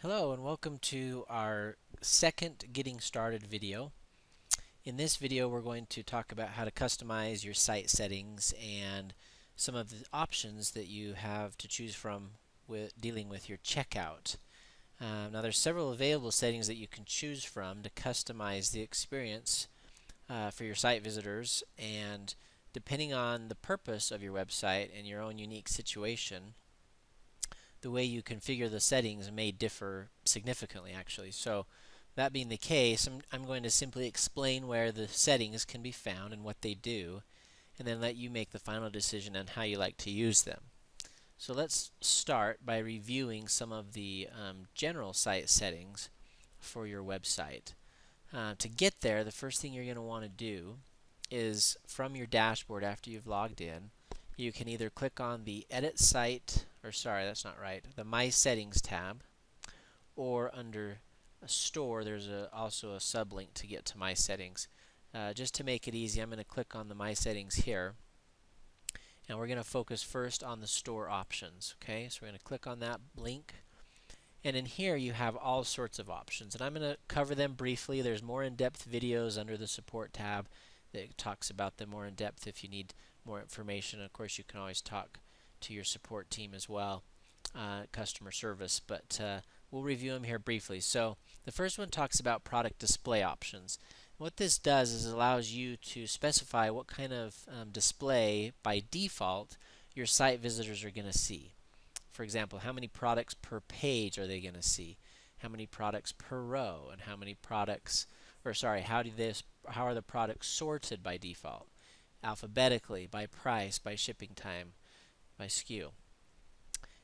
Hello and welcome to our second Getting Started video. In this video we're going to talk about how to customize your site settings and some of the options that you have to choose from with dealing with your checkout. Now there's several available settings that you can choose from to customize the experience for your site visitors, and depending on the purpose of your website and your own unique situation, the way you configure the settings may differ significantly actually. So that being the case, I'm going to simply explain where the settings can be found and what they do, and then let you make the final decision on how you like to use them. So let's start by reviewing some of the general site settings for your website. To get there, the first thing you're going to want to do is, from your dashboard after you've logged in, you can either click on the Edit Site, or sorry, that's not right, the My Settings tab, or under Store, there's also a sublink to get to My Settings. Just to make it easy, I'm going to click on the My Settings here, and we're going to focus first on the Store options. Okay, so we're going to click on that link, and in here you have all sorts of options, and I'm going to cover them briefly. There's more in-depth videos under the Support tab that talks about them more in depth if you need more information. Of course, you can always talk to your support team as well, customer service, but we'll review them here briefly. So the first one talks about product display options. What this does is it allows you to specify what kind of display by default your site visitors are going to see. For example, how many products per page are they going to see? How many products per row? And how many products, or sorry, how are the products sorted by default? Alphabetically, by price, by shipping time, by SKU.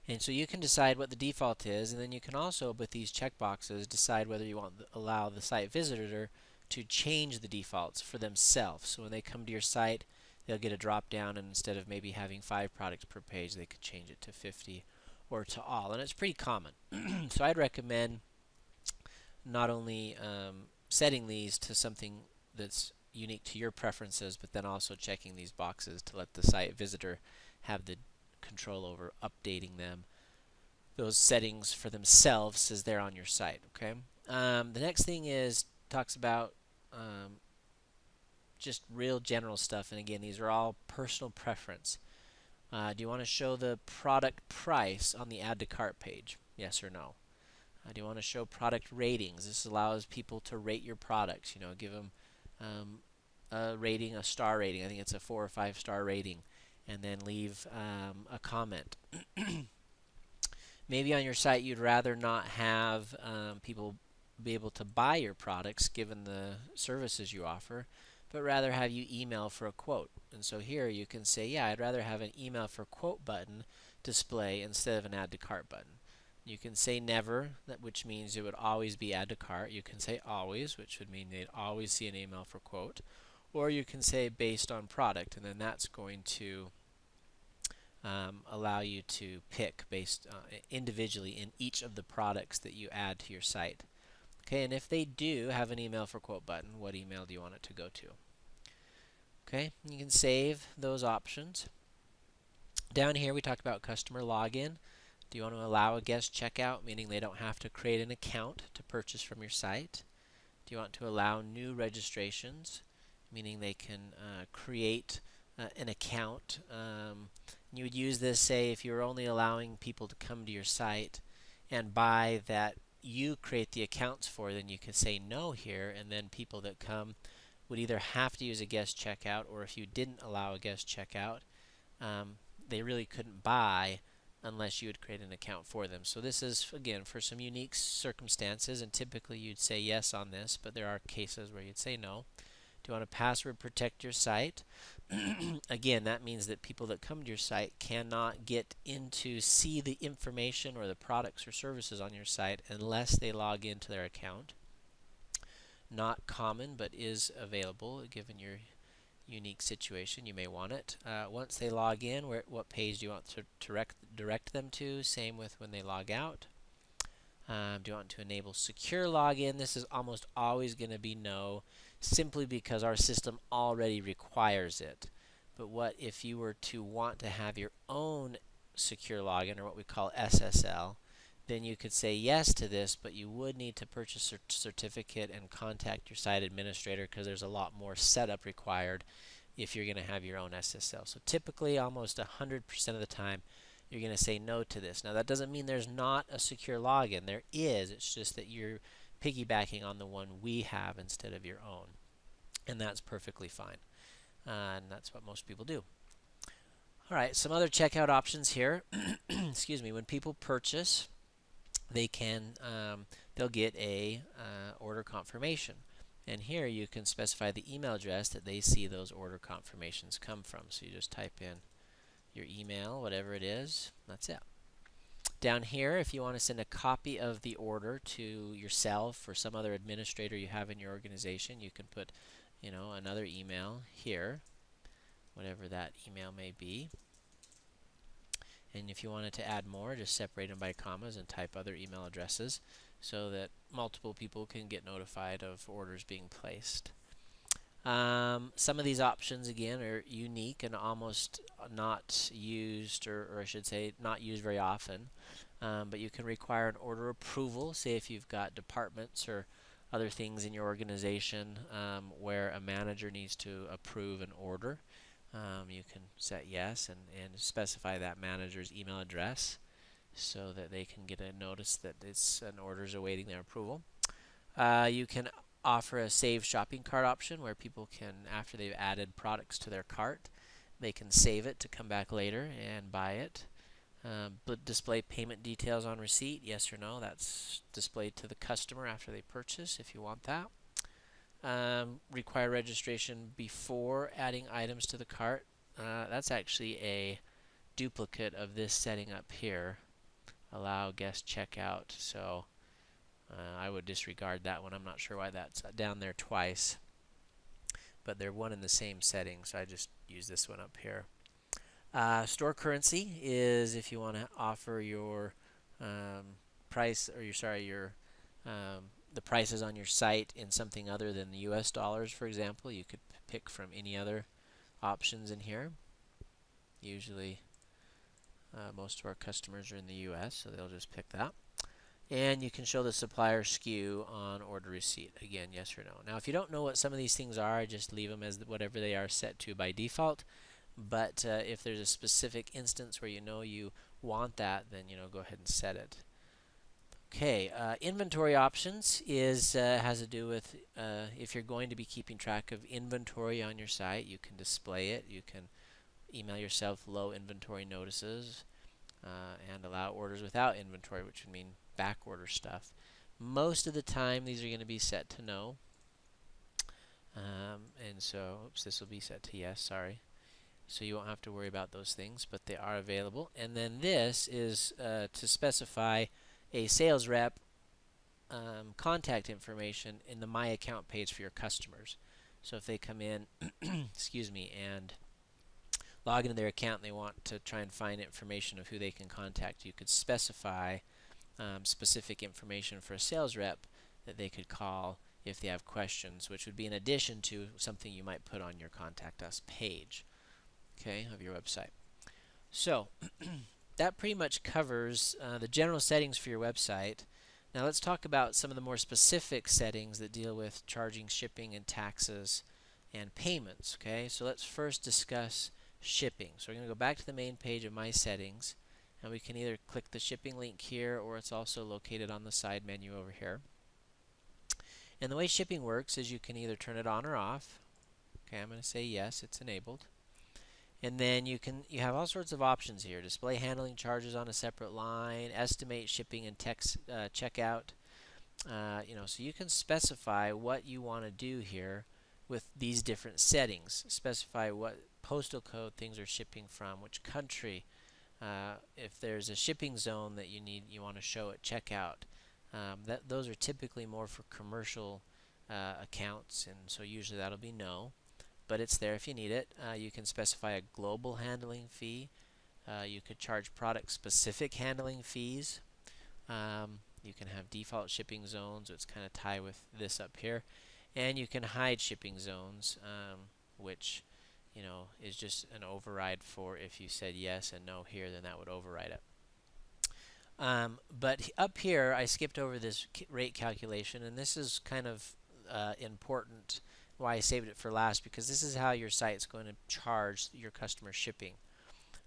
And so you can decide what the default is, and then you can also, with these checkboxes, decide whether you want to allow the site visitor to change the defaults for themselves. So when they come to your site, they'll get a drop down, and instead of maybe having 5 products per page, they could change it to 50 or to all. And it's pretty common. So I'd recommend not only setting these to something that's unique to your preferences, but then also checking these boxes to let the site visitor have the control over updating them, those settings for themselves as they're on your site. Okay. The next thing is talks about just real general stuff, and again, these are all personal preference. Do you want to show the product price on the Add to Cart page? Yes or no? Do you want to show product ratings? This allows people to rate your products. You know, give them a rating, a star rating. I think it's a 4 or 5 star rating, and then leave a comment. Maybe on your site you'd rather not have people be able to buy your products given the services you offer, but rather have you email for a quote. And so here you can say, yeah, I'd rather have an email for quote button display instead of an add to cart button. You can say never, which means it would always be add to cart. You can say always, which would mean they'd always see an email for quote. Or you can say based on product, and then that's going to allow you to pick based individually in each of the products that you add to your site. Okay, and if they do have an email for quote button, what email do you want it to go to? Okay, you can save those options. Down here we talked about customer login. Do you want to allow a guest checkout, meaning they don't have to create an account to purchase from your site? Do you want to allow new registrations, meaning they can create an account? You would use this, say, if you're only allowing people to come to your site and buy that you create the accounts for, then you can say no here, and then people that come would either have to use a guest checkout, or if you didn't allow a guest checkout, they really couldn't buy unless you would create an account for them. So this is, again, for some unique circumstances, and typically you'd say yes on this, but there are cases where you'd say no. Do you want to password protect your site? Again, that means that people that come to your site cannot get into see the information or the products or services on your site unless they log into their account. Not common, but is available given your unique situation. You may want it. Once they log in, what page do you want to direct them to? Same with when they log out. Do you want to enable secure login? This is almost always going to be no, simply because our system already requires it. But what if you were to want to have your own secure login, or what we call SSL, then you could say yes to this, but you would need to purchase a certificate and contact your site administrator because there's a lot more setup required if you're going to have your own SSL. So typically, almost 100% of the time, you're going to say no to this. Now, that doesn't mean there's not a secure login. There is. It's just that you're piggybacking on the one we have instead of your own. And that's perfectly fine. And that's what most people do. All right, some other checkout options here. Excuse me. When people purchase, they'll get a order confirmation. And here you can specify the email address that they see those order confirmations come from. So you just type in your email, whatever it is. That's it. Down here, if you want to send a copy of the order to yourself or some other administrator you have in your organization, you can put, another email here, whatever that email may be. And if you wanted to add more, just separate them by commas and type other email addresses so that multiple people can get notified of orders being placed. Some of these options, again, are unique and almost not used, or I should say, not used very often. But you can require an order approval, say if you've got departments or other things in your organization where a manager needs to approve an order. You can set yes and specify that manager's email address so that they can get a notice that an order is awaiting their approval. You can offer a save shopping cart option where people can, after they've added products to their cart, they can save it to come back later and buy it. But display payment details on receipt, yes or no. That's displayed to the customer after they purchase if you want that. Require registration before adding items to the cart. That's actually a duplicate of this setting up here. Allow guest checkout. So I would disregard that one. I'm not sure why that's down there twice. But they're one in the same setting, so I just use this one up here. Store currency is if you want to offer your price, or the prices on your site in something other than the US dollars, for example. You could pick from any other options in here. Usually most of our customers are in the US, so they'll just pick that. And you can show the supplier SKU on order receipt. Again, yes or no. Now, if you don't know what some of these things are, just leave them as whatever they are set to by default. But if there's a specific instance where you want that, then go ahead and set it. Okay, inventory options has to do with if you're going to be keeping track of inventory on your site, you can display it. You can email yourself low inventory notices and allow orders without inventory, which would mean back order stuff. Most of the time, these are going to be set to no. And so, this will be set to yes, sorry. So you won't have to worry about those things, but they are available. And then this is to specify a sales rep contact information in the My Account page for your customers. So if they come in, excuse me, and log into their account and they want to try and find information of who they can contact, you could specify specific information for a sales rep that they could call if they have questions, which would be in addition to something you might put on your Contact Us page, okay, of your website. So that pretty much covers the general settings for your website. Now let's talk about some of the more specific settings that deal with charging, shipping, and taxes and payments. Okay, so let's first discuss shipping. So we're going to go back to the main page of My Settings, and we can either click the shipping link here, or it's also located on the side menu over here. And the way shipping works is you can either turn it on or off. Okay, I'm going to say yes, it's enabled. And then you have all sorts of options here. Display handling charges on a separate line, estimate shipping and text checkout. So you can specify what you want to do here with these different settings. Specify what postal code things are shipping from, which country. If there's a shipping zone that you want to show at checkout. Those are typically more for commercial accounts, and so usually that'll be no. But it's there if you need it. You can specify a global handling fee. You could charge product-specific handling fees. You can have default shipping zones, which kind of tie with this up here. And you can hide shipping zones, which is just an override for if you said yes and no here, then that would override it. But up here, I skipped over this rate calculation, and this is kind of important. Why I saved it for last, because this is how your site's going to charge your customer shipping.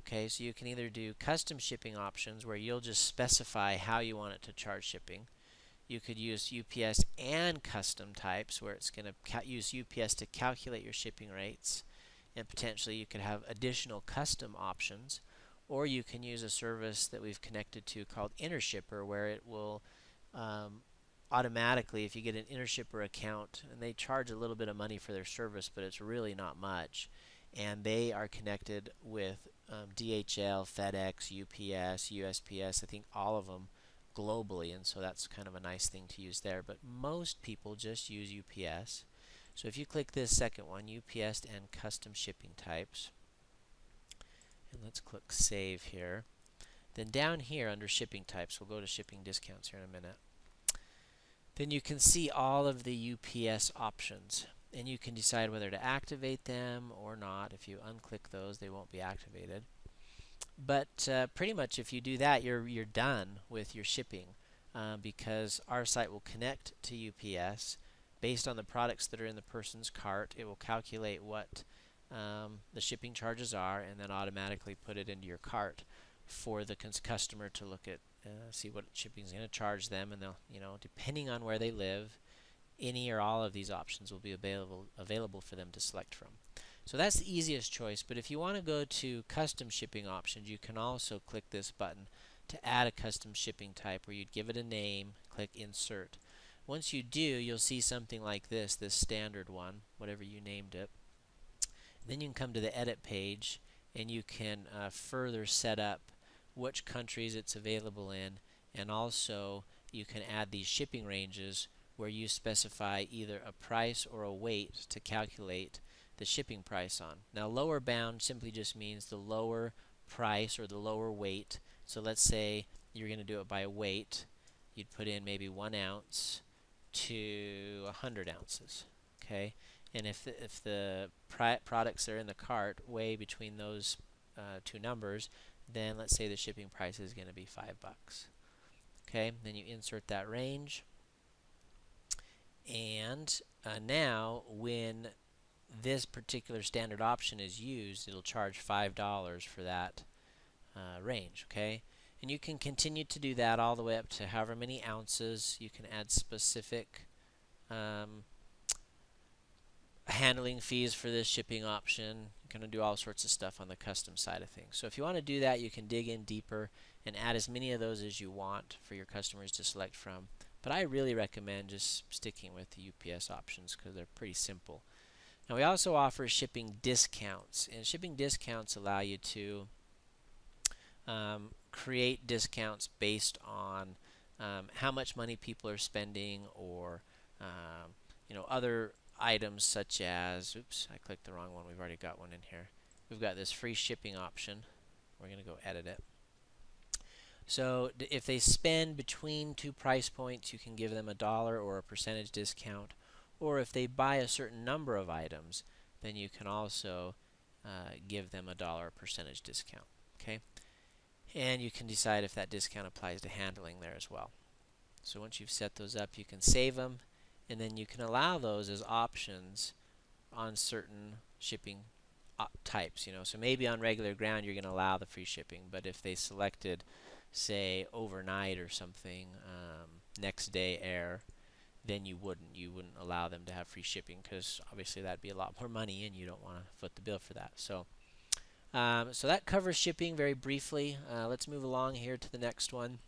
Okay, so you can either do custom shipping options where you'll just specify how you want it to charge shipping. You could use UPS and custom types where it's going to use UPS to calculate your shipping rates, and potentially you could have additional custom options. Or you can use a service that we've connected to called InterShipper, where it will automatically, if you get an InterShipper account, and they charge a little bit of money for their service, but it's really not much, and they are connected with DHL, FedEx, UPS, USPS, I think all of them globally, and so that's kind of a nice thing to use there. But most people just use UPS. So if you click this second one, UPS and custom shipping types, and let's click save here. Then down here under shipping types, we'll go to shipping discounts here in a minute. Then you can see all of the UPS options, and you can decide whether to activate them or not. If you unclick those, they won't be activated. But pretty much if you do that, you're done with your shipping, because our site will connect to UPS based on the products that are in the person's cart. It will calculate what the shipping charges are, and then automatically put it into your cart for the customer to look at, see what shipping is going to charge them, and they'll, depending on where they live, any or all of these options will be available for them to select from. So that's the easiest choice, but if you want to go to custom shipping options, you can also click this button to add a custom shipping type, where you'd give it a name, click insert. Once you do, you'll see something like this standard one, whatever you named it. Then you can come to the edit page, and you can further set up which countries it's available in, and also you can add these shipping ranges where you specify either a price or a weight to calculate the shipping price on. Now, lower bound simply just means the lower price or the lower weight. So let's say you're going to do it by weight. You'd put in maybe 1 ounce to 100 ounces. Okay, and if the products that are in the cart weigh between those two numbers, then let's say the shipping price is going to be $5. Okay, then you insert that range, and now when this particular standard option is used, it'll charge $5 for that range. Okay, and you can continue to do that all the way up to however many ounces. You can add specific handling fees for this shipping option. You're going to do all sorts of stuff on the custom side of things. So if you want to do that, you can dig in deeper and add as many of those as you want for your customers to select from. But I really recommend just sticking with the UPS options because they're pretty simple. Now, we also offer shipping discounts, and shipping discounts allow you to create discounts based on how much money people are spending, or other items such as, oops, I clicked the wrong one. We've already got one in here. We've got this free shipping option. We're going to go edit it. So if they spend between 2 price points, you can give them $1 or a percentage discount. Or if they buy a certain number of items, then you can also give them $1 percentage discount. Okay, and you can decide if that discount applies to handling there as well. So once you've set those up, you can save them, and then you can allow those as options on certain shipping types. So maybe on regular ground you're going to allow the free shipping, but if they selected, say, overnight or something, next day air, then you wouldn't allow them to have free shipping, because obviously that'd be a lot more money and you don't want to foot the bill for that. So so that covers shipping very briefly. Let's move along here to the next one,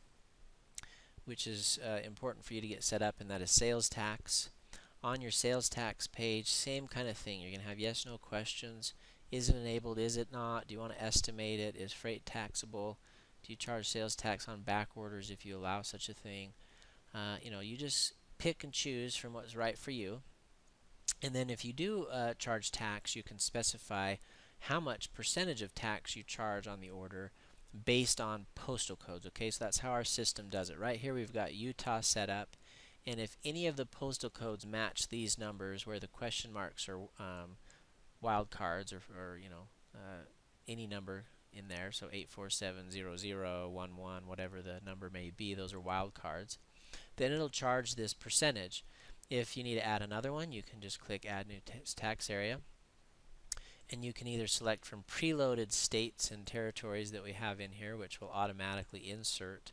which is important for you to get set up, and that is sales tax. On your sales tax page, same kind of thing. You're going to have yes, no questions. Is it enabled? Is it not? Do you want to estimate it? Is freight taxable? Do you charge sales tax on back orders if you allow such a thing? You just pick and choose from what's right for you. And then if you do charge tax, you can specify how much percentage of tax you charge on the order based on postal codes. Okay, so that's how our system does it. Right here we've got Utah set up, and if any of the postal codes match these numbers where the question marks are wildcards, or any number in there, so 8470011, whatever the number may be, those are wildcards. Then it'll charge this percentage. If you need to add another one, you can just click Add New Tax Area, and you can either select from preloaded states and territories that we have in here, which will automatically insert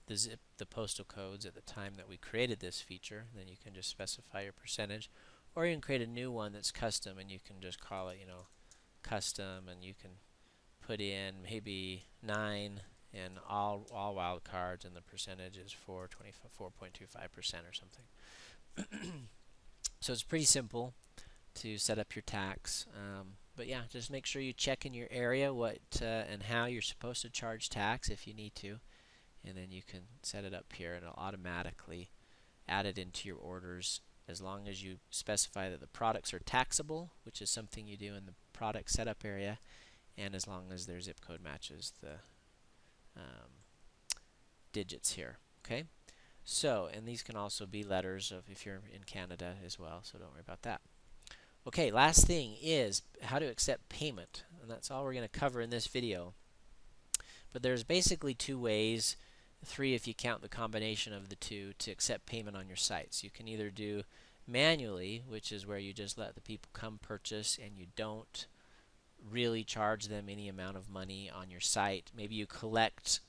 the postal codes at the time that we created this feature. Then you can just specify your percentage, or you can create a new one that's custom, and you can just call it, custom, and you can put in maybe 9 and all wildcards, and the percentage is 4.25% or something. So it's pretty simple to set up your tax. But yeah, just make sure you check in your area what and how you're supposed to charge tax if you need to, and then you can set it up here, and it'll automatically add it into your orders as long as you specify that the products are taxable, which is something you do in the product setup area, and as long as their zip code matches the digits here. Okay, so, and these can also be letters of if you're in Canada as well, so don't worry about that. Okay, last thing is how to accept payment, and that's all we're going to cover in this video. But there's basically two ways, three if you count the combination of the two, to accept payment on your sites. You can either do manually, which is where you just let the people come purchase and you don't really charge them any amount of money on your site. Maybe you collect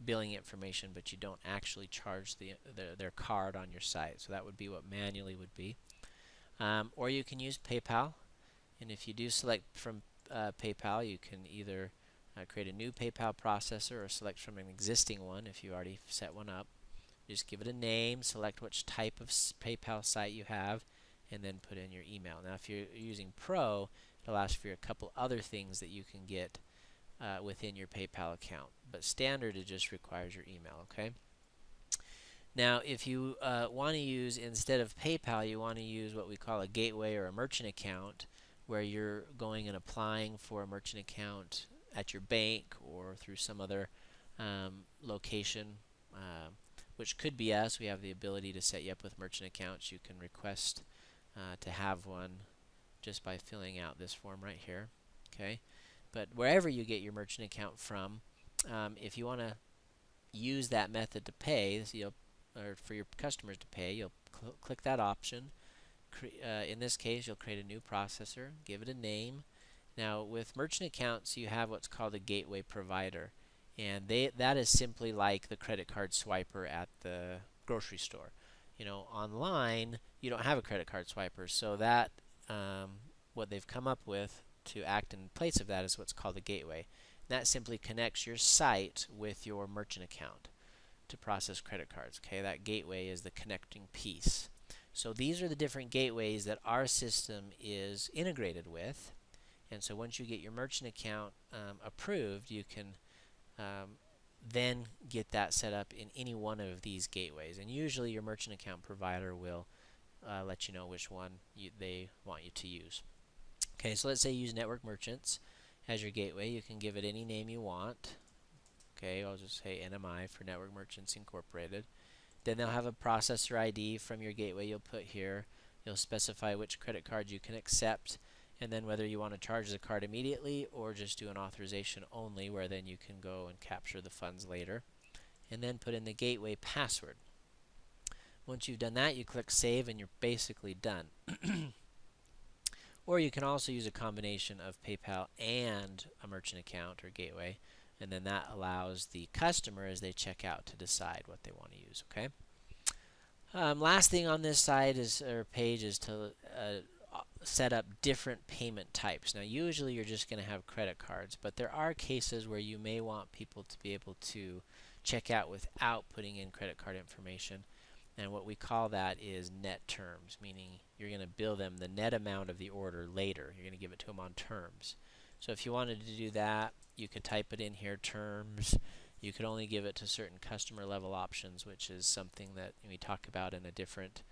billing information, but you don't actually charge their card on your site. So that would be what manually would be. Or you can use PayPal, and if you do select from PayPal, you can either create a new PayPal processor or select from an existing one if you already set one up. Just give it a name, select which type of PayPal site you have, and then put in your email. Now if you're using Pro, it'll ask for a couple other things that you can get within your PayPal account. But standard, it just requires your email, okay? Now, if you want to use, instead of PayPal, you want to use what we call a gateway or a merchant account, where you're going and applying for a merchant account at your bank or through some other location, which could be us. We have the ability to set you up with merchant accounts. You can request to have one just by filling out this form right here. Okay, but wherever you get your merchant account from, if you want to use that method to pay, so or for your customers to pay, you'll click that option. In this case, you'll create a new processor, give it a name. Now, with merchant accounts, you have what's called a gateway provider, and that is simply like the credit card swiper at the grocery store. Online, you don't have a credit card swiper, so that what they've come up with to act in place of that is what's called a gateway. That simply connects your site with your merchant account to process credit cards. Okay, that gateway is the connecting piece. So these are the different gateways that our system is integrated with. And so once you get your merchant account approved, you can then get that set up in any one of these gateways. And usually your merchant account provider will let you know which one they want you to use. Okay, so let's say you use Network Merchants as your gateway. You can give it any name you want. Okay, I'll just say NMI for Network Merchants Incorporated. Then they'll have a processor ID from your gateway you'll put here. You'll specify which credit card you can accept, and then whether you want to charge the card immediately or just do an authorization only, where then you can go and capture the funds later. And then put in the gateway password. Once you've done that, you click Save and you're basically done. Or you can also use a combination of PayPal and a merchant account or gateway, and then that allows the customer, as they check out, to decide what they want to use. Okay. Last thing on this side or page is to set up different payment types. Now, usually you're just going to have credit cards, but there are cases where you may want people to be able to check out without putting in credit card information. And what we call that is net terms, meaning you're going to bill them the net amount of the order later. You're going to give it to them on terms. So if you wanted to do that, you could type it in here, terms. You could only give it to certain customer level options, which is something that we talk about in a different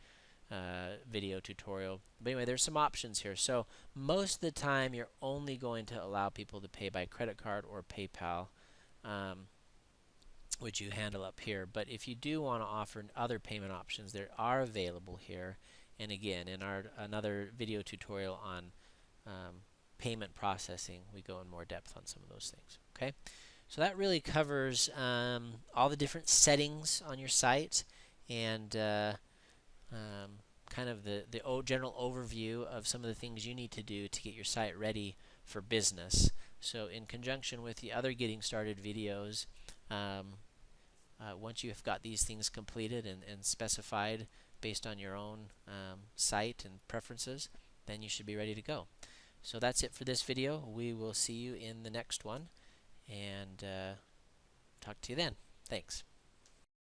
video tutorial. But anyway, there's some options here. So most of the time, you're only going to allow people to pay by credit card or PayPal, which you handle up here. But if you do want to offer other payment options, they are available here. And again, in another video tutorial on payment processing, we go in more depth on some of those things. Okay, so that really covers all the different settings on your site and kind of the general overview of some of the things you need to do to get your site ready for business. So in conjunction with the other getting started videos, once you have got these things completed and specified based on your own site and preferences, then you should be ready to go. So that's it for this video. We will see you in the next one, and talk to you then. Thanks.